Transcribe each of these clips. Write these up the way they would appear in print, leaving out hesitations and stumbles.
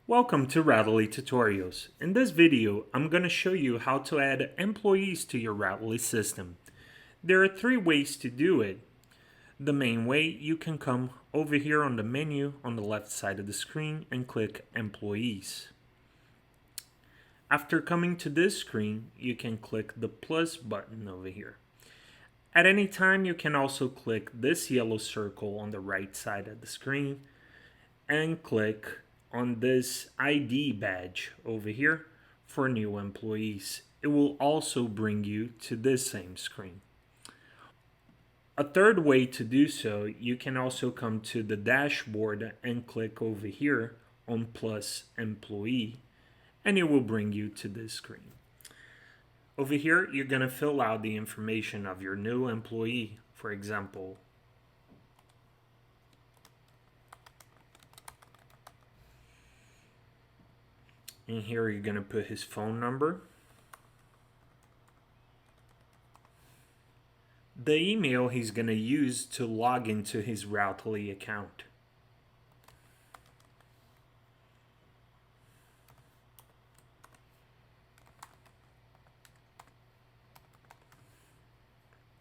Welcome to Rattly Tutorials. In this video, I'm going to show you how to add employees to your Rattly system. There are three ways to do it. The main way, you can come over here on the menu on the left side of the screen and click Employees. After coming to this screen, you can click the plus button over here. At any time, you can also click this yellow circle on the right side of the screen and click on this ID badge over here for new employees. It will also bring you to this same screen. A third way to do so, you can also come to the dashboard and click over here on plus employee, and it will bring you to this screen. Over here, you're going to fill out the information of your new employee. For example, in here, you're going to put his phone number, the email he's going to use to log into his Routely account.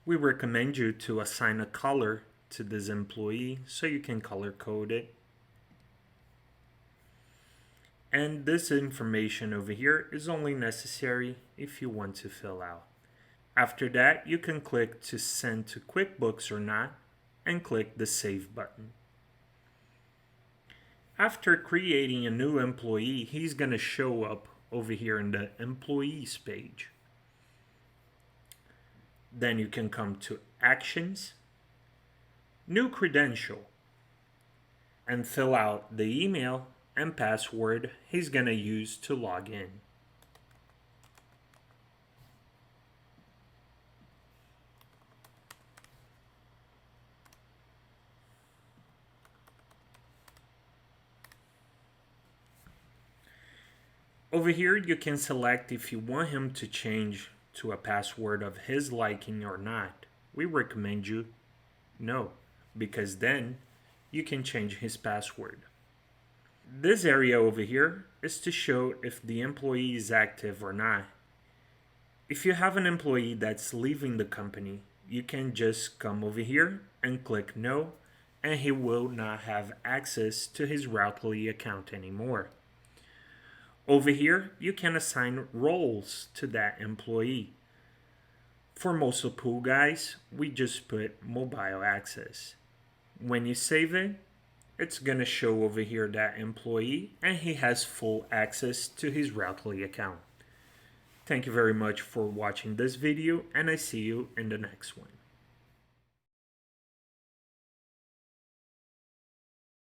We recommend you to assign a color to this employee so you can color code it. And this information over here is only necessary if you want to fill out. After that, you can click to send to QuickBooks or not and click the Save button. After creating a new employee, he's going to show up over here in the Employees page. Then you can come to Actions, New Credential, and fill out the email and password he's going to use to log in. Over here, you can select if you want him to change to a password of his liking or not. We recommend you no, because then you can change his password. This area over here is to show if the employee is active or not. If you have an employee that's leaving the company, you can just come over here and click no, and he will not have access to his Routely account anymore. Over here, you can assign roles to that employee. For Moso Pool guys, we just put mobile access. When you save it, it's going to show over here that employee, and he has full access to his Routely account. Thank you very much for watching this video, and I see you in the next one.